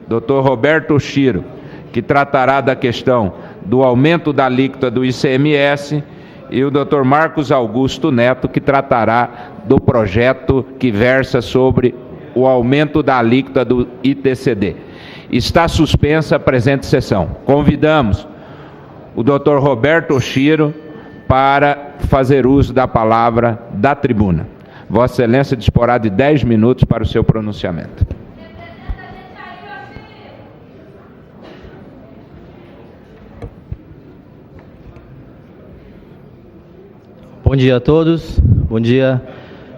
Dr. Roberto Oshiro, que tratará da questão do aumento da alíquota do ICMS, e o Dr. Marcos Augusto Neto, que tratará do projeto que versa sobre o aumento da alíquota do ITCD. Está suspensa a presente sessão. Convidamos o Dr. Roberto Oshiro para fazer uso da palavra da tribuna. Vossa Excelência disporá de 10 minutos para o seu pronunciamento. Bom dia a todos, bom dia,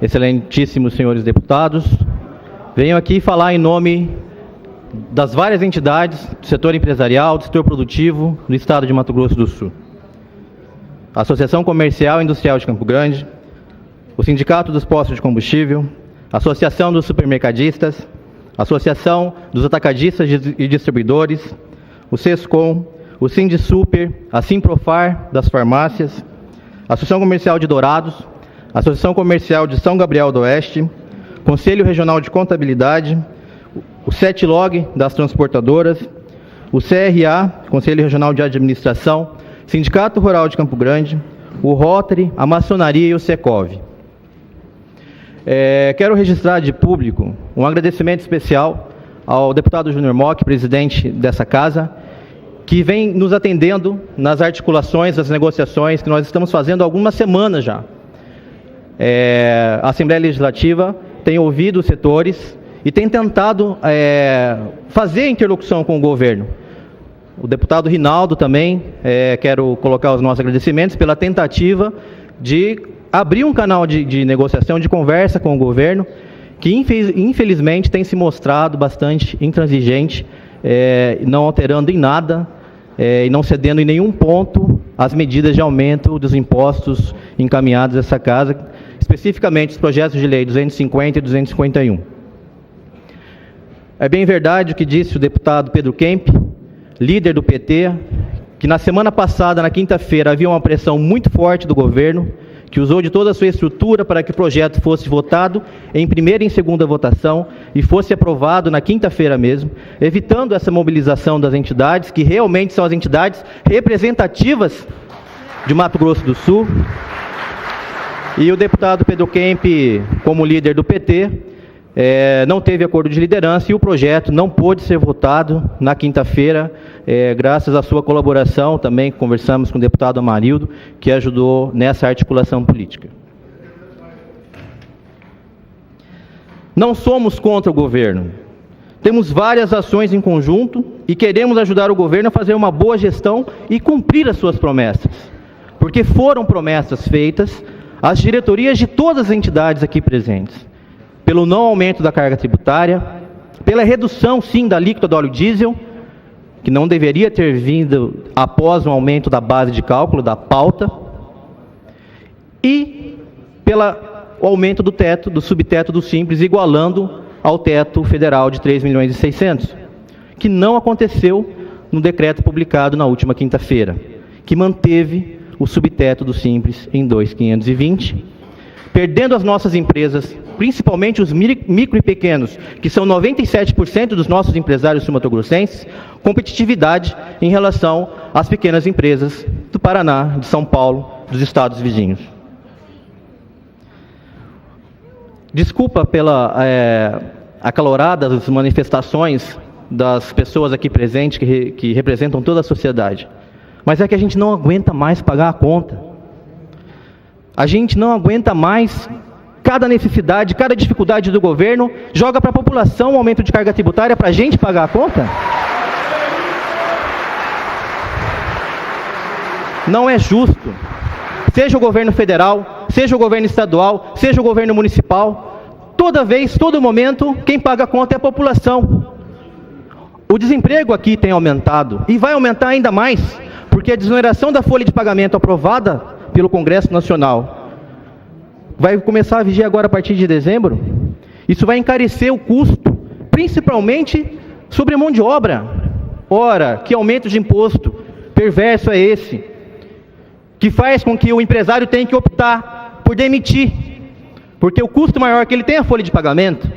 excelentíssimos senhores deputados. Venho aqui falar em nome das várias entidades do setor empresarial, do setor produtivo do Estado de Mato Grosso do Sul. A Associação Comercial e Industrial de Campo Grande, o Sindicato dos Postos de Combustível, a Associação dos Supermercadistas, a Associação dos Atacadistas e Distribuidores, o SESCOM, o Sindisuper, a Simprofar das farmácias, a Associação Comercial de Dourados, a Associação Comercial de São Gabriel do Oeste, Conselho Regional de Contabilidade, o CETLOG das transportadoras, o CRA, Conselho Regional de Administração, Sindicato Rural de Campo Grande, o Rotary, a Maçonaria e o Secov. Quero registrar de público um agradecimento especial ao deputado Júnior Mock, presidente dessa casa, que vem nos atendendo nas articulações, das negociações que nós estamos fazendo há algumas semanas já. A Assembleia Legislativa tem ouvido os setores e tem tentado fazer a interlocução com o governo. O deputado Rinaldo também, quero colocar os nossos agradecimentos pela tentativa de abrir um canal de negociação, de conversa com o governo, que infelizmente tem se mostrado bastante intransigente, não alterando em nada, e não cedendo em nenhum ponto as medidas de aumento dos impostos encaminhados a essa casa, especificamente os projetos de lei 250 e 251. É bem verdade o que disse o deputado Pedro Kemp, líder do PT, que na semana passada, na quinta-feira, havia uma pressão muito forte do governo, que usou de toda a sua estrutura para que o projeto fosse votado em primeira e em segunda votação e fosse aprovado na quinta-feira mesmo, evitando essa mobilização das entidades, que realmente são as entidades representativas de Mato Grosso do Sul. E o deputado Pedro Kemp, como líder do PT, não teve acordo de liderança e o projeto não pôde ser votado na quinta-feira, graças à sua colaboração. Também conversamos com o deputado Amarildo, que ajudou nessa articulação política. Não somos contra o governo. Temos várias ações em conjunto e queremos ajudar o governo a fazer uma boa gestão e cumprir as suas promessas. Porque foram promessas feitas às diretorias de todas as entidades aqui presentes. Pelo não aumento da carga tributária, pela redução, sim, da alíquota do óleo diesel, que não deveria ter vindo após o aumento da base de cálculo, da pauta, e pelo aumento do teto, do subteto do Simples, igualando ao teto federal de 3.600.000, que não aconteceu no decreto publicado na última quinta-feira, que manteve o subteto do Simples em 2.520, perdendo as nossas empresas, principalmente os micro e pequenos, que são 97% dos nossos empresários sul-mato-grossenses, competitividade em relação às pequenas empresas do Paraná, de São Paulo, dos estados vizinhos. Desculpa pela acaloradas manifestações das pessoas aqui presentes, que representam toda a sociedade, mas é que a gente não aguenta mais pagar a conta. A gente não aguenta mais cada necessidade, cada dificuldade do governo, joga para a população um aumento de carga tributária para a gente pagar a conta? Não é justo. Seja o governo federal, seja o governo estadual, seja o governo municipal, toda vez, todo momento, quem paga a conta é a população. O desemprego aqui tem aumentado e vai aumentar ainda mais, porque a desoneração da folha de pagamento aprovada pelo Congresso Nacional vai começar a vigir agora a partir de dezembro. Isso vai encarecer o custo, principalmente sobre a mão de obra. Ora, que aumento de imposto perverso é esse, que faz com que o empresário tenha que optar por demitir, porque o custo maior que ele tem é a folha de pagamento.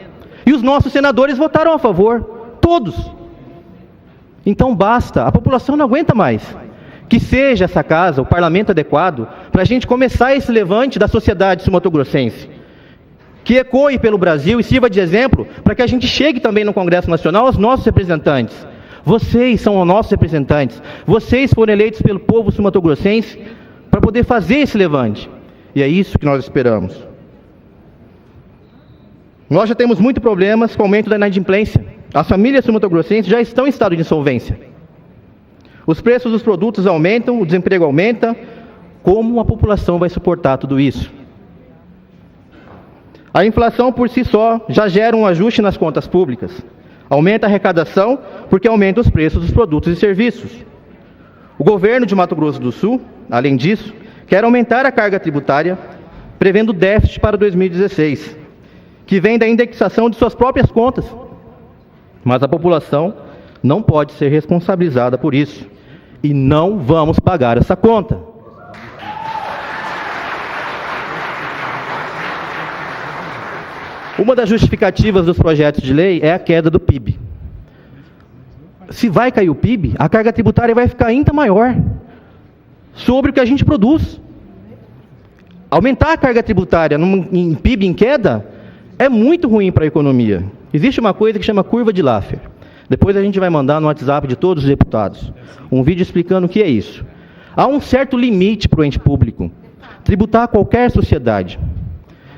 E os nossos senadores votaram a favor, todos, Então basta, a população não aguenta mais. Que seja essa casa, o parlamento adequado, para a gente começar esse levante da sociedade sul-mato-grossense. Que ecoe pelo Brasil e sirva de exemplo para que a gente chegue também no Congresso Nacional aos nossos representantes. Vocês são os nossos representantes. Vocês foram eleitos pelo povo sul-mato-grossense para poder fazer esse levante. E é isso que nós esperamos. Nós já temos muitos problemas com o aumento da inadimplência. As famílias sul-mato-grossenses já estão em estado de insolvência. Os preços dos produtos aumentam, o desemprego aumenta. Como a população vai suportar tudo isso? A inflação por si só já gera um ajuste nas contas públicas. Aumenta a arrecadação porque aumenta os preços dos produtos e serviços. O governo de Mato Grosso do Sul, além disso, quer aumentar a carga tributária, prevendo déficit para 2016, que vem da indexação de suas próprias contas. Mas a população não pode ser responsabilizada por isso. E não vamos pagar essa conta. Uma das justificativas dos projetos de lei é a queda do PIB. Se vai cair o PIB, a carga tributária vai ficar ainda maior sobre o que a gente produz. Aumentar a carga tributária em PIB em queda é muito ruim para a economia. Existe uma coisa que chama curva de Laffer. Depois a gente vai mandar no WhatsApp de todos os deputados um vídeo explicando o que é isso. Há um certo limite para o ente público tributar qualquer sociedade.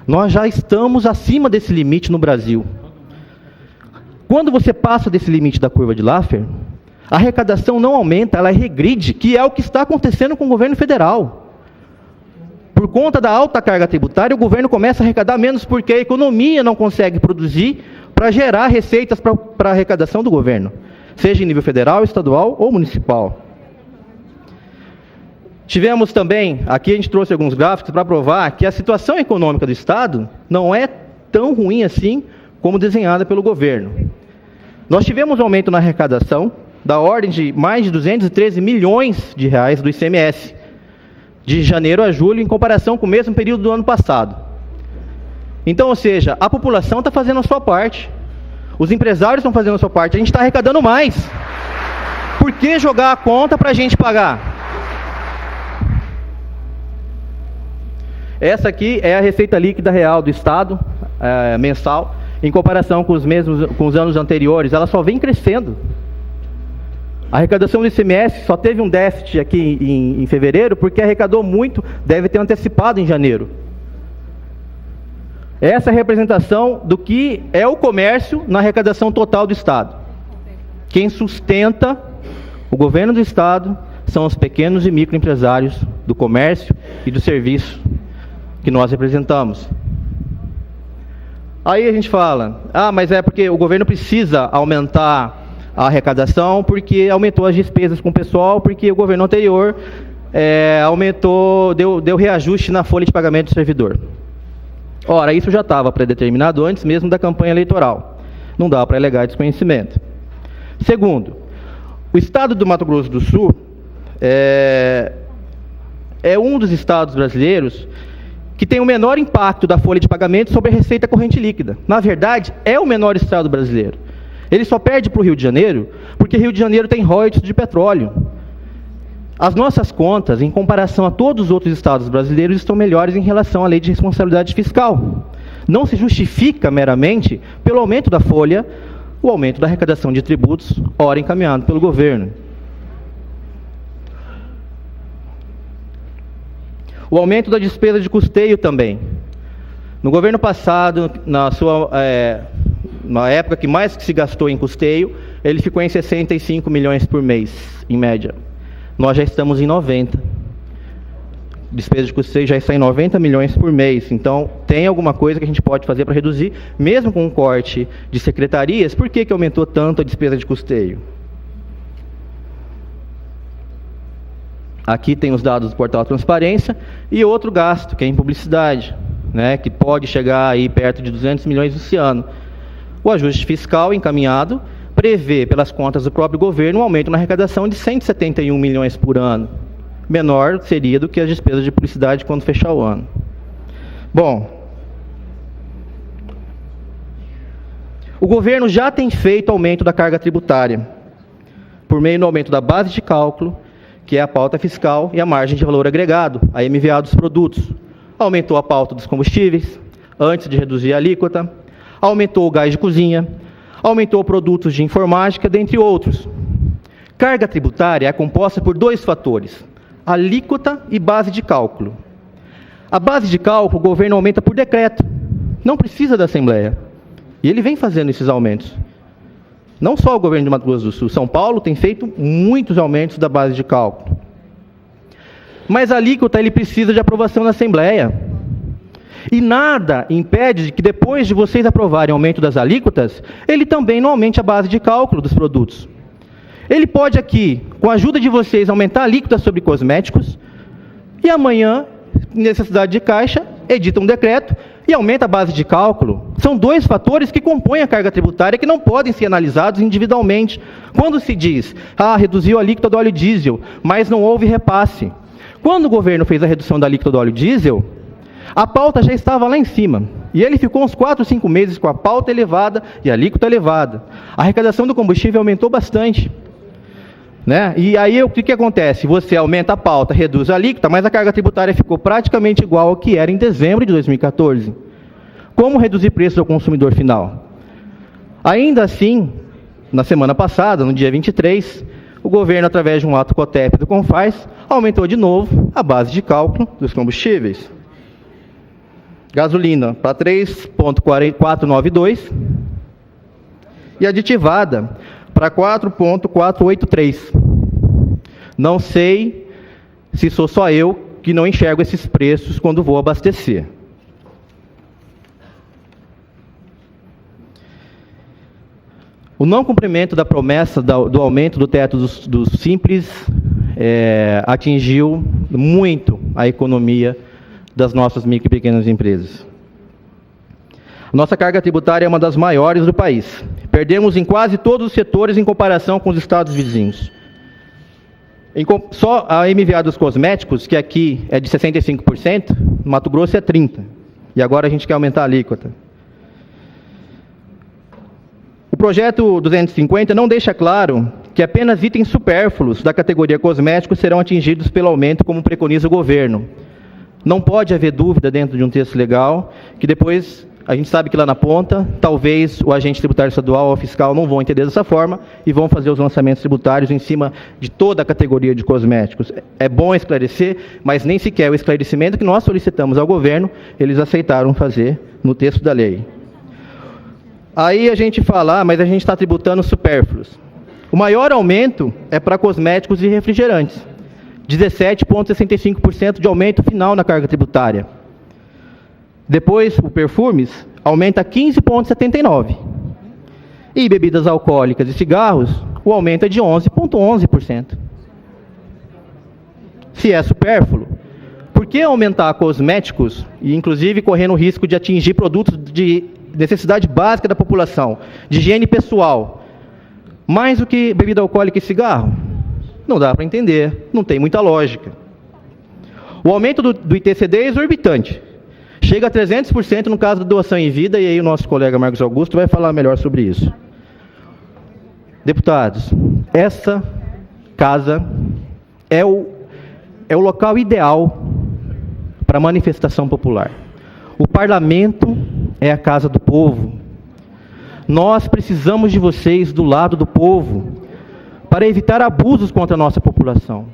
Nós já estamos acima desse limite no Brasil. Quando você passa desse limite da curva de Laffer, a arrecadação não aumenta, ela regride, que é o que está acontecendo com o governo federal. Por conta da alta carga tributária, o governo começa a arrecadar menos porque a economia não consegue produzir para gerar receitas para a arrecadação do governo, seja em nível federal, estadual ou municipal. Tivemos também, aqui a gente trouxe alguns gráficos para provar que a situação econômica do Estado não é tão ruim assim como desenhada pelo governo. Nós tivemos um aumento na arrecadação da ordem de mais de 213 milhões de reais do ICMS, de janeiro a julho, em comparação com o mesmo período do ano passado. Então, ou seja, a população está fazendo a sua parte, os empresários estão fazendo a sua parte, a gente está arrecadando mais. Por que jogar a conta para a gente pagar? Essa aqui é a receita líquida real do Estado, mensal, em comparação com os anos anteriores. Ela só vem crescendo. A arrecadação do ICMS só teve um déficit aqui em fevereiro, porque arrecadou muito, deve ter antecipado em janeiro. Essa é a representação do que é o comércio na arrecadação total do Estado. Quem sustenta o governo do Estado são os pequenos e microempresários do comércio e do serviço que nós representamos. Aí a gente fala, mas é porque o governo precisa aumentar a arrecadação porque aumentou as despesas com o pessoal, porque o governo anterior deu reajuste na folha de pagamento do servidor. Ora, isso já estava predeterminado antes mesmo da campanha eleitoral. Não dá para alegar desconhecimento. Segundo, o estado do Mato Grosso do Sul é um dos estados brasileiros que tem o menor impacto da folha de pagamento sobre a receita corrente líquida. Na verdade, é o menor estado brasileiro. Ele só perde para o Rio de Janeiro, porque Rio de Janeiro tem royalties de petróleo. As nossas contas, em comparação a todos os outros estados brasileiros, estão melhores em relação à lei de responsabilidade fiscal. Não se justifica meramente pelo aumento da folha, o aumento da arrecadação de tributos, ora encaminhado pelo governo. O aumento da despesa de custeio também. No governo passado, na época que mais se gastou em custeio, ele ficou em 65 milhões por mês, em média. Nós já estamos em 90. Despesa de custeio já está em 90 milhões por mês. Então, tem alguma coisa que a gente pode fazer para reduzir, mesmo com um corte de secretarias. Por que aumentou tanto a despesa de custeio? Aqui tem os dados do portal Transparência e outro gasto, que é em publicidade, né, que pode chegar aí perto de 200 milhões esse ano. O ajuste fiscal encaminhado prevê, pelas contas do próprio governo, um aumento na arrecadação de 171 milhões por ano. Menor seria do que as despesas de publicidade quando fechar o ano. Bom, o governo já tem feito aumento da carga tributária. por meio do aumento da base de cálculo, que é a pauta fiscal, e a margem de valor agregado, a MVA dos produtos. Aumentou a pauta dos combustíveis, antes de reduzir a alíquota, aumentou o gás de cozinha, aumentou produtos de informática, dentre outros. Carga tributária é composta por dois fatores, alíquota e base de cálculo. A base de cálculo o governo aumenta por decreto, não precisa da Assembleia. E ele vem fazendo esses aumentos. Não só o governo de Mato Grosso do Sul, São Paulo tem feito muitos aumentos da base de cálculo. Mas a alíquota ele precisa de aprovação na Assembleia. E nada impede que depois de vocês aprovarem o aumento das alíquotas, ele também não aumente a base de cálculo dos produtos. Ele pode aqui, com a ajuda de vocês, aumentar a alíquota sobre cosméticos, e amanhã, necessidade de caixa, edita um decreto e aumenta a base de cálculo. São dois fatores que compõem a carga tributária que não podem ser analisados individualmente. Quando se diz, reduziu a alíquota do óleo diesel, mas não houve repasse. Quando o governo fez a redução da alíquota do óleo diesel, a pauta já estava lá em cima. E ele ficou uns 4, 5 meses com a pauta elevada e a alíquota elevada. A arrecadação do combustível aumentou bastante. Né? E aí o que acontece? Você aumenta a pauta, reduz a alíquota, mas a carga tributária ficou praticamente igual ao que era em dezembro de 2014. Como reduzir preços ao consumidor final? Ainda assim, na semana passada, no dia 23, o governo, através de um ato COTEP do CONFAS, aumentou de novo a base de cálculo dos combustíveis. Gasolina para 3,492 e aditivada para 4,483. Não sei se sou só eu que não enxergo esses preços quando vou abastecer. O não cumprimento da promessa do aumento do teto dos simples atingiu muito a economia das nossas micro e pequenas empresas. Nossa carga tributária é uma das maiores do país. Perdemos em quase todos os setores em comparação com os estados vizinhos. Só a MVA dos cosméticos, que aqui é de 65%, no Mato Grosso é 30%. E agora a gente quer aumentar a alíquota. O projeto 250 não deixa claro que apenas itens supérfluos da categoria cosméticos serão atingidos pelo aumento, como preconiza o governo. Não pode haver dúvida dentro de um texto legal, que depois a gente sabe que lá na ponta, talvez o agente tributário estadual ou fiscal não vão entender dessa forma e vão fazer os lançamentos tributários em cima de toda a categoria de cosméticos. É bom esclarecer, mas nem sequer o esclarecimento que nós solicitamos ao governo, eles aceitaram fazer no texto da lei. Aí a gente fala, mas a gente está tributando supérfluos. O maior aumento é para cosméticos e refrigerantes. 17,65% de aumento final na carga tributária. Depois, o perfumes aumenta 15,79%. E bebidas alcoólicas e cigarros, o aumento é de 11,11%. Se é supérfluo, por que aumentar cosméticos e, inclusive, correndo o risco de atingir produtos de necessidade básica da população, de higiene pessoal, mais do que bebida alcoólica e cigarro? Não dá para entender, não tem muita lógica. O aumento do ITCD é exorbitante. Chega a 300% no caso da doação em vida, e aí o nosso colega Marcos Augusto vai falar melhor sobre isso. Deputados, essa casa é o local ideal para manifestação popular. O parlamento é a casa do povo. Nós precisamos de vocês do lado do povo, para evitar abusos contra a nossa população.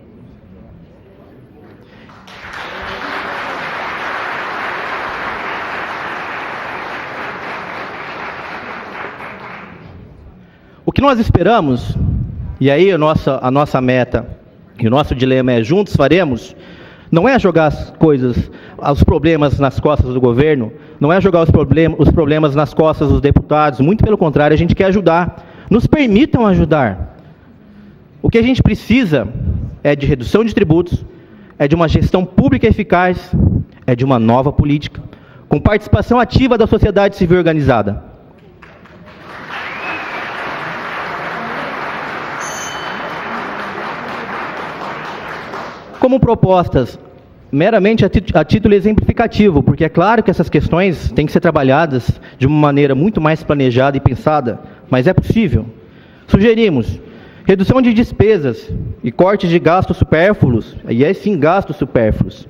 O que nós esperamos, e aí a nossa meta e o nosso dilema é juntos faremos, não é jogar as coisas, os problemas nas costas do governo, não é jogar os problemas nas costas dos deputados, muito pelo contrário, a gente quer ajudar. Nos permitam ajudar. O que a gente precisa é de redução de tributos, é de uma gestão pública eficaz, é de uma nova política, com participação ativa da sociedade civil organizada. Como propostas meramente a título exemplificativo, porque é claro que essas questões têm que ser trabalhadas de uma maneira muito mais planejada e pensada, mas é possível. Sugerimos Redução de despesas e cortes de gastos supérfluos, e é sim gastos supérfluos,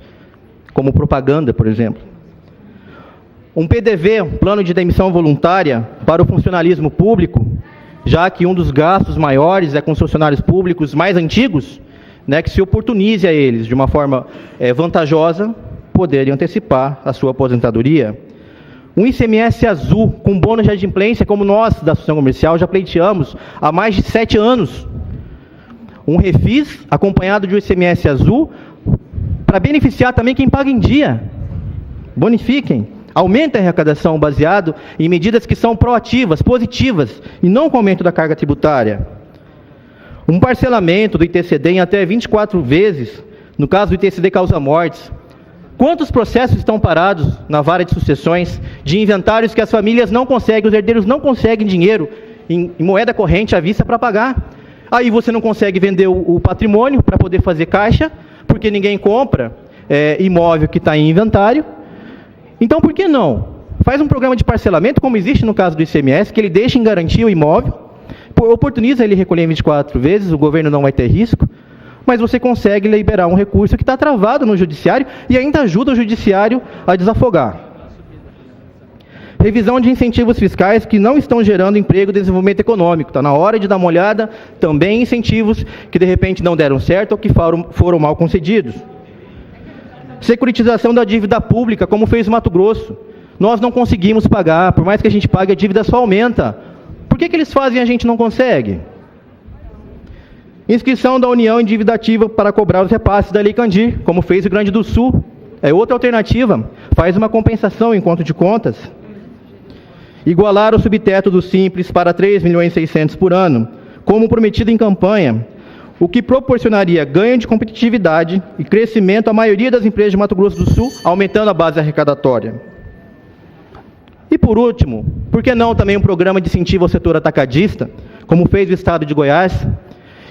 como propaganda, por exemplo. Um PDV, um plano de demissão voluntária para o funcionalismo público, já que um dos gastos maiores é com os funcionários públicos mais antigos, né, que se oportunize a eles, de uma forma vantajosa, poderem antecipar a sua aposentadoria. Um ICMS azul, com bônus de adimplência, como nós, da Associação Comercial, já pleiteamos há mais de 7 anos. Um refis, acompanhado de um ICMS azul, para beneficiar também quem paga em dia. Bonifiquem. Aumenta a arrecadação baseado em medidas que são proativas, positivas, e não com aumento da carga tributária. Um parcelamento do ITCD em até 24 vezes, no caso do ITCD causa mortes. Quantos processos estão parados na vara de sucessões de inventários que as famílias não conseguem, os herdeiros não conseguem dinheiro em moeda corrente à vista para pagar? Aí você não consegue vender o patrimônio para poder fazer caixa, porque ninguém compra imóvel que está em inventário. Então, por que não? Faz um programa de parcelamento, como existe no caso do ICMS, que ele deixa em garantia o imóvel, oportuniza ele recolher em 24 vezes, o governo não vai ter risco, mas você consegue liberar um recurso que está travado no judiciário e ainda ajuda o judiciário a desafogar. Revisão de incentivos fiscais que não estão gerando emprego e desenvolvimento econômico. Está na hora de dar uma olhada também em incentivos que de repente não deram certo ou que foram mal concedidos. Securitização da dívida pública, como fez o Mato Grosso. Nós não conseguimos pagar, por mais que a gente pague, a dívida só aumenta. Por que eles fazem e a gente não consegue? Inscrição da União em dívida ativa para cobrar os repasses da Lei Candir, como fez o Rio Grande do Sul. É outra alternativa, faz uma compensação em conta de contas. Igualar o subteto do Simples para 3.600.000 por ano, como prometido em campanha, o que proporcionaria ganho de competitividade e crescimento à maioria das empresas de Mato Grosso do Sul, aumentando a base arrecadatória. E por último, por que não também um programa de incentivo ao setor atacadista, como fez o Estado de Goiás,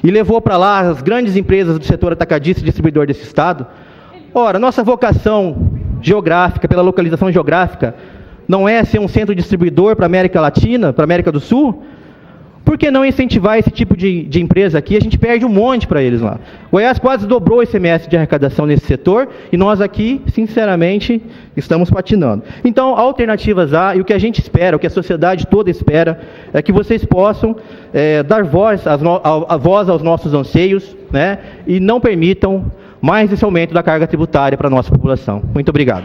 e levou para lá as grandes empresas do setor atacadista e distribuidor desse Estado? Ora, nossa vocação geográfica, pela localização geográfica, não é ser um centro distribuidor para a América Latina, para a América do Sul? Por que não incentivar esse tipo de empresa aqui? A gente perde um monte para eles lá. Goiás quase dobrou o ICMS de arrecadação nesse setor e nós aqui, sinceramente, estamos patinando. Então, alternativas há, e o que a gente espera, o que a sociedade toda espera, é que vocês possam dar voz aos nossos anseios, né, e não permitam mais esse aumento da carga tributária para a nossa população. Muito obrigado.